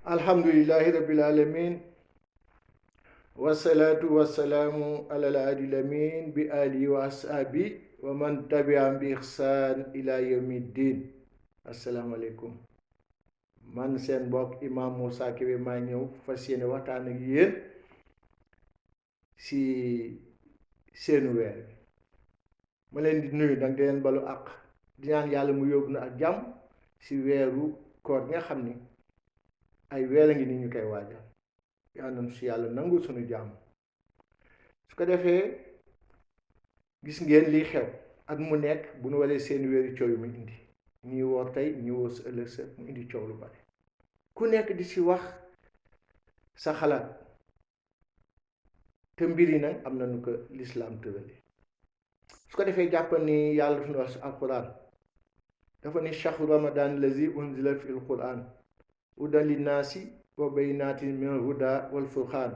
alhamdulillahi rabbil alamin wassalatu wassalamu ala al-hadi al-amin bi alihi wa ashabi wa man tabi'ahum bi ihsan ila yawmiddin. Asalaamaaleykum, man seen mbokk imam Moussa Kébé maa ñëw fas yéene waxtaan ak yéen si seenu weer bi. ma leen di nuyu nag di leen balu àq di ñaan yàlla mu yóbbu na ak jàmm si weeru koor gi nga xam ni ay weer a ngi ni ñu koy waajal. yàlla na si yàlla nangu suñu jàmm. su ko defee gis ngeen lii xew at mu nekk bu nu waree seen weeri coow yu mu indi ñii woor tey ñii woor sa ëllëg sa mu indi coow lu bari ku nekk di si wax sa xalaat te mbir yi nag am na nu ko lislaam tërali. su ko defee jàppal ni yàlla daf na wax si alquran dafa ni shahru ramadan lazi unzila fi alquran hudan linnaasi wa bayyinatin min alhuda wal furqan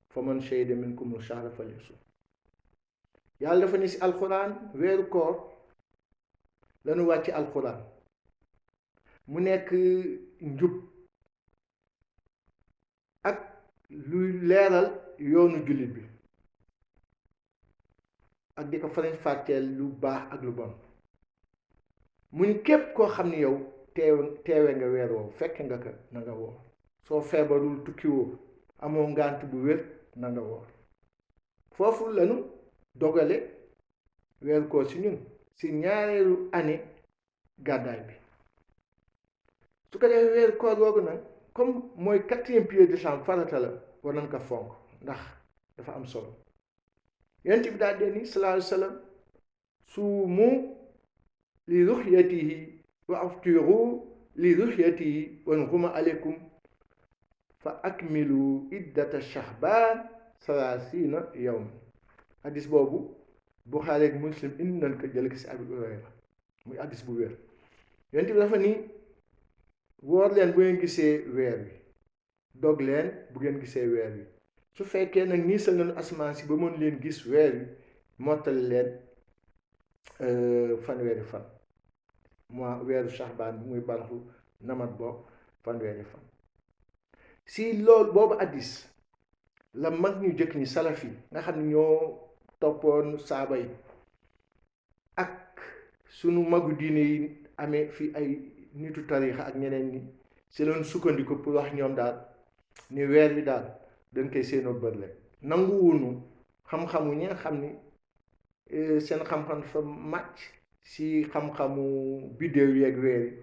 faman shahida minkum shahra falyasum. yàlla dafa ni si alquran weeru koor lañu wàcc alquran mu nekk njub ak luy leeral yoonu jullit bi ak di ko farañ fàcceel lu baax ak lu bon. mu ni képp koo xam ni yow teewe nga weer woowu fekk nga ko na nga woor. soo feebarul tukkiwoo amoo ngànt bu wér na nga woor. foofu lañu dogale weer koor si ñun si ñaareelu année gàddaay bi. su ko defee weer koor googu nag comme mooy 4e pilier de l'islam farata la war nañ ko fonk ndax dafa am solo. yonent bi daal dee ni sallallahu alayhi wa sallam suumu li ruhyatihi wa aftiru li ruhyatihi wa ghumma aleykum fa akmilu iddata shahban salaasina yawman. hadis boobu Buxaari ak Muslim indi nañ ko jël si Abi Hurayra muy hadis bu wér. yonent bi dafa ni woor leen bu ngeen gisee weer wi dog leen bu ngeen gisee weer wi su fekkee nag niisal nañu asamaan si ba mën leen gis weer wi mottali leen fanweeri fan mois weeru Shahbaan bi muy baraxlu namat bokk fanweeri fan. si loolu boobu hadis la mag ñu jëkk ñi salaf yi nga xam ne ñoo toppoon saaba yi ak sunu magu diine yi amee fi ay nitu tariixa ak ñeneen ñi si loon sukkandiku pour wax ñoom daal ni weer wi daal dañ koy seenoo bët rek nanguwunu xam-xamu ñi nga xam ni seen xam-xam fa màcc si xam-xamu biddéew yeeg weer yi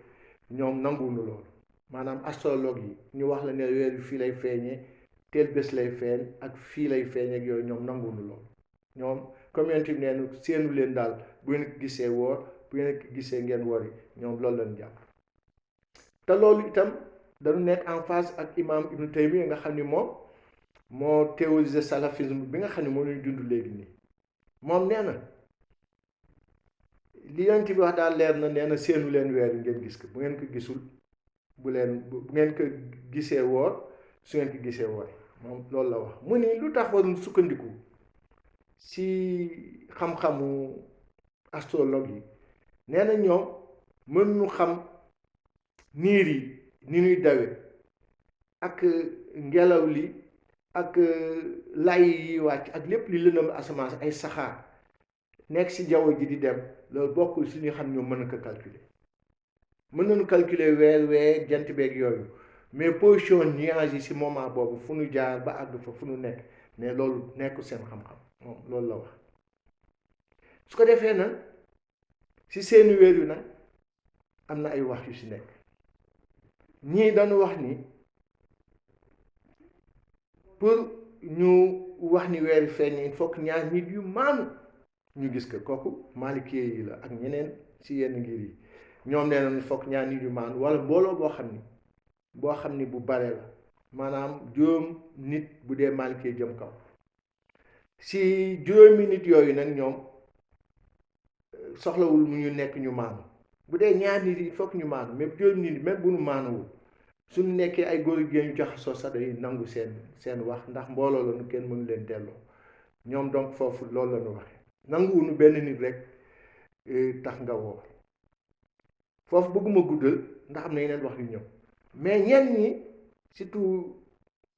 ñoom nanguwunu loolu. maanaam astrologue yi ñu wax la ne weer wi fii lay feeñee teel bés lay feeñ ak fii lay feeñee ak yooyu ñoom nanguwunu loolu. ñoom communauté bi neenu seenu leen daal bu ngeen ko gisee woor bu ngeen ko gisee ngeen wori ñoom loolu lañ jàpp. te loolu itam dañu nekk en face ak imam Ibn Taymiya nga xam ni moom moo théorisé salafisme bi nga xam ne moo ñuy dund léegi nii. moom nee na li yonent bi wax daal leer na, nee na seenu leen weer yi ngeen gis ko bu ngeen ko gisul bu ngeen ko gisee woor su ngeen ko gisee woor moom loolu la wax. mu ni lu tax waruñ sukkandiku si xam-xamu astrologue yi. nee na ñoom mën ñu xam niir yi ni ñuy dawe ak ngelaw li ak lay yi wàcc ak lépp li lëndëm asamaan si ay saxaar nekk si jaww ji di dem loolu bokkul si ñu xam ñoom mën na ko calculer. mën nañu calculer weer jant beeg yooyu mais position nuage yi si moment boobu fu ñu jaar ba àgg fa fu ñu nekk mais loolu nekkul seen xam-xam moom loolu la wax. su ko defee nag si seeni weer wi nag am na ay wax yu si nekk. ñii dañu wax ni pour ñu wax ni weer wi feeñ il faut que ñaar nit yu maanu ñu gis ko. kooku maalikee yi la ak ñeneen si yenn ngir yi ñoom nee nañu foog ñaar nit yu maanu wala mbooloo boo xam ni bu bare la maanaam juróom nit bu dee maalikee jëm kaw. si juróomi nit yooyu nag ñoom soxlawul mu ñu nekk ñu maanu. bu dee ñaar nit yi foog ñu maanu même juróom nit même bu ñu maanuwul suñu nekkee ay góor jigéen ñu jaxasoo sax day nangu seen wax ndax mbooloo la nu kenn mënu leen delloo. ñoom donc foofu loolu la ñu waxee nanguwuñu benn nit rek tax nga woor. foofu bëgguma guddal ndax am na yeneen wax yu ñëw mais ñenn ñi surtout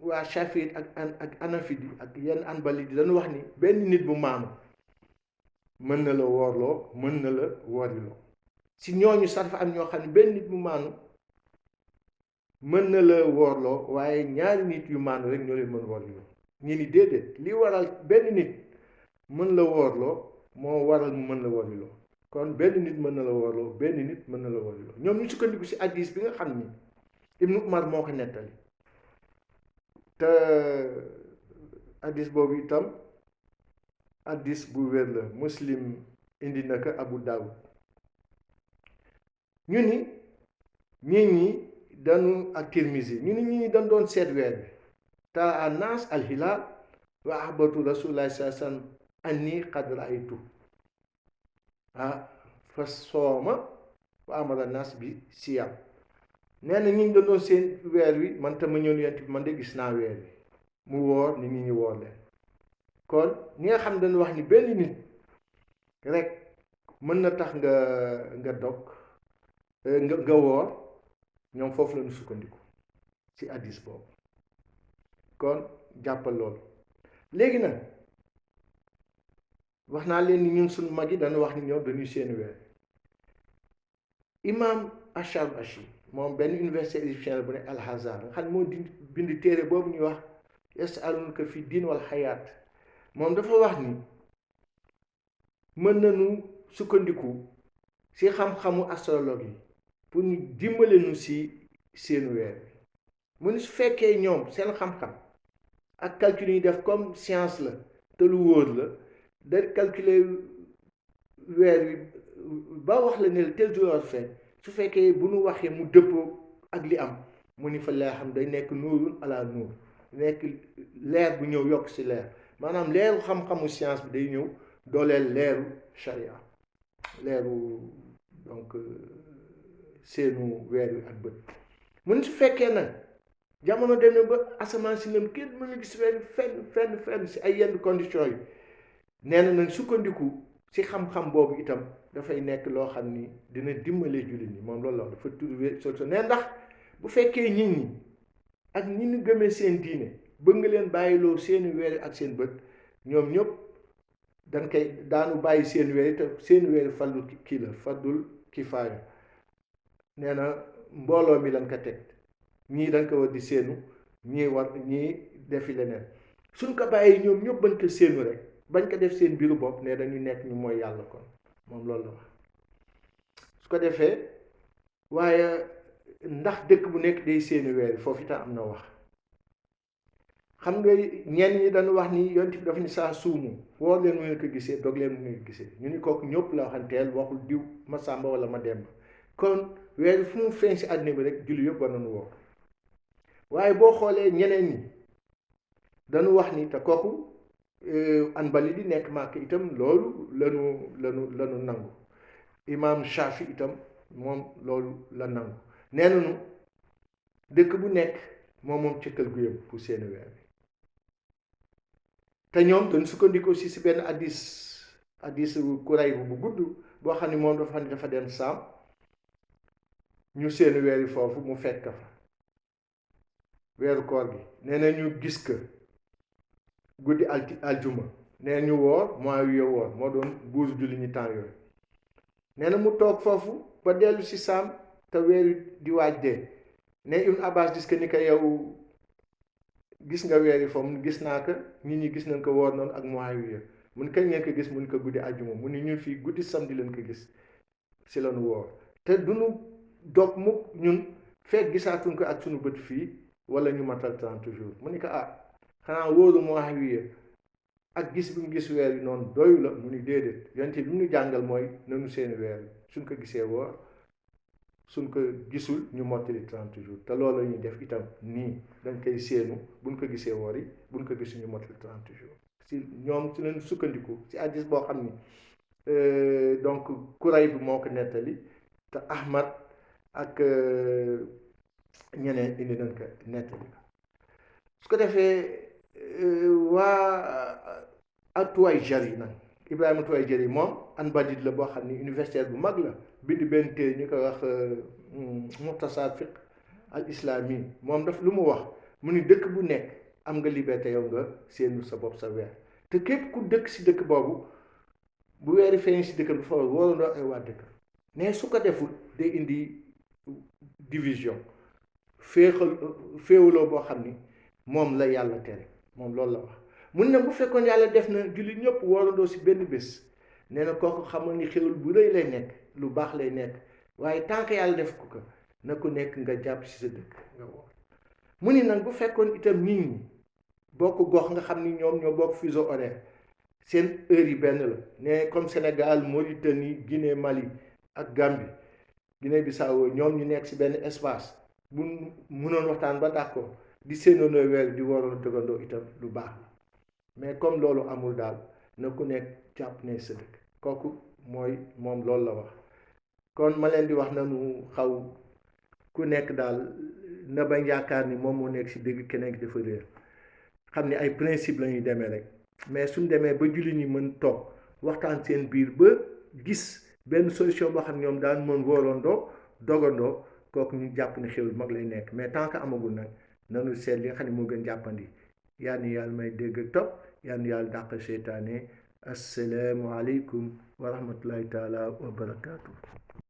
waa Shafiit ak Anafid yi ak yenn Hanbali yi dañu wax ni benn nit bu maanu mën na la woorloo mën na la wooriloo si ñooñu sax dafa am ñoo xam ne benn nit bu maanu mën na la woorloo waaye ñaari nit yu maanu rek ñoo leen mën wooriloo ñi ni déedéet li waral benn nit mën la woorloo moo waral mu mën la wooriloo kon benn nit mën na la woorloo benn nit mën na la wooriloo ñoom ñu sukkandiku si hadiis bi nga xam ni Ibnu Umar moo ko nettali te hadiis boobu itam hadiis bu wér la Muslim indi na ko Abu Daawud ñu ni ñii ñi dañu ak Tirmizi ñu ni ñii dañ doon seet weer bi ta annaas alhilaal wa ahbatu rasulillahi sallallahu alayhi wa sallam anni qad raaytu fa sooma wa amara naas bi siyaam nee na ñi dañ doon seen weer wi man tam ma ñëw yent bi man de gis naa weer wi mu woor ni nit ñi woor leen kon ñi nga xam dañu wax ni benn nit rek mën na tax nga dog nga woor ñoom foofu la ñu sukkandiku ci hadiis boobu kon jàppal loolu léegi nag wax naa leen ni ñun suñu mag yi dañu wax ni ñoom dañuy seen weer imam Ash-Sharbashi moom benn université égyptienne bu ne Al Azhar nga xam ne moo bind téere boobu ñuy wax yasalunaka fi diin wal xayaat moom dafa wax ni mën nañu sukkandiku ci xam-xamu astrologue yi pour ñu dimbale nu ci seenu weer bi mu ni su fekkee ñoom seen xam-xam ak calcul yi def comme science la te lu wóor la da calculer weer wi ba wax la ne tel jour feeñ su fekkee bu nu waxee mu dëppoo ak li am mu ni fa laa xam day nekk nuurun ala nuur nekk leer bu ñëw yokk ci leer maanaam leeru xam-xamu science bi day ñëw dooleel leeru sharia leeru donc seenu weer wi ak bët mun su fekkee nag jamono dem na ba asamaan si lëm kenn mën a gis weer wi fenn si ay yenn conditions yi nee na nag sukkandiku si xam-xam boobu itam dafay nekk loo xam ni dina dimbale jullit ñi moom loolu la dafa tudd solution nee ndax bu fekkee nit ñi ak ñi ñu gëmee seen diine bëgg nga leen bàyyiloo seeni weer ak seen bët ñoom ñëpp daanu bàyyi seen weer te seen weer fardul kii la fardul kifaaya nee na mbooloo mi lañ ko teg ñii dañ ko war di seenu ñii defi leneen suñ ko bàyyi ñoom ñëpp bañ ko seenu rek bañ ko def seen biiru bopp ne dañu nekk ñu mooy yàlla kon moom loolu la wax su ko defee waaye ndax dëkk bu nekk day seeni weer yi foofu itam am na wax xam nga ñenn ñi dañu wax ni yonent bi dafa ni saa suumu woor leen mu ngeen ko gisee dog leen mu ngeen ko gisee ñu ni kooku ñëpp la waxanteel waxul diw ma sàmba wala ma demba kon weer fu mu feeñ si àddina bi rek julli yëpp war nañu woor waaye boo xoolee ñeneen ñi dañu wax ni te kooku Hanbali di nekk Màkk itam loolu lanu nangu imaam Shafi itam moom loolu la nangu nee nañu dëkk bu nekk moom cëkkal gu yëpp pour seeni weer bi te ñoom dañ sukkandiku si benn hadiis Kurayb bu gudd boo xam ne moom dafa xam ne dafa dem Saam ñu seeni weer yi foofu mu fekk fa weeru koor gi nee na ñu gis ko guddi aljuma nee ñu woor Muawiya woor moo doon buuru julli ñi temps yooyu nee na mu toog foofu ba dellu si Saam te weer di waaj dee ne Ibn Abbas gis ko ni ko yow gis nga weer yi foofu gis naa ko nit ñi gis nañ ko woor noonu ak Muawiya mu ni kañ ngeen ko gis mu ni ko guddi aljuma mu ni ñun fii guddi samedi lañ ko gis si lañu woor te duñu dog mukk ñun fekk gisaatuñ ko ak suñu bët fii wala ñu matal 30 jours mu ni ko xanaa wóoru Muawiya ak gis bi mu gis weer yi noonu doyu la mu ni déedéet yonent bi mu ñu jàngal mooy nanu seeni weer yi suñ ko gisee woor suñ ko gisul ñu mottali 30 jours te loolu la ñuy def itam nii dañ koy séenu buñ ko gisee woor yi buñ ko gisul ñu mottali 30 jours si ñoom si leen sukkandiku si hadiis boo xam ni donc Kurayb bi moo ko nettali te Ahmad ak ñeneen indi nañ ko nettali su ko defee waa Tuwaajari nag Ibrahima Tuwaajari moom Hanbali la boo xam ni universitaire bu mag la bind benn téere ñu koy wax Muxtasar Fiqh al islami moom daf lu mu wax mu ni dëkk bu nekk am nga liberté yow nga séenu sa bopp sa weer te képp ku dëkk si dëkk boobu bu weeri feeñ si dëkk bi fa warandoo ay waa dëkk mais su ko deful day indi division féewuloo boo xam ni moom la yàlla tere moom loolu la wax mun na bu fekkoon yàlla def na jullit ñëpp warandoo si benn bés nee na kooku xamal ni xéwal bu rëy lay nekk lu baax lay nekk waaye tant que yàlla def ko na ku nekk nga jàpp si sa dëkk nga woor mu ni nag bu fekkoon itam nit ñi bokk gox nga xam ni ñoom ñoo bokk fuseau horaire seen heure yi benn la ne comme Sénégal Mauritanie Guinée Mali ak Gambie Guinée Bissau ñoom ñu nekk si benn espace bu mënoon waxtaan ba d'accord di séenandoo weer di waroon dëggandoo itam lu baax la mais comme loolu amul daal na ku nekk jàpp ne sa dëkk kooku mooy moom loolu la wax kon ma leen di wax nanu xaw ku nekk daal na bañ yaakaar ni moom moo nekk si dëgg keneen ki dafa réer xam ni ay principe la ñuy demee rek mais suñ demee ba julli ñi mën toog waxtaan seen biir ba gis benn solution boo xam ne ñoom daan mën wóorandoo dogandoo kooku ñu jàpp ni xéwal mag lay nekk mais tant que amagul nag nanu seet li nga xam ne moo gën jàppandi yal na yàlla may dégg ak topp yal na yàlla dàq seytaane assalaamu aleykum wa rahmatullahi taala wa barakaatu.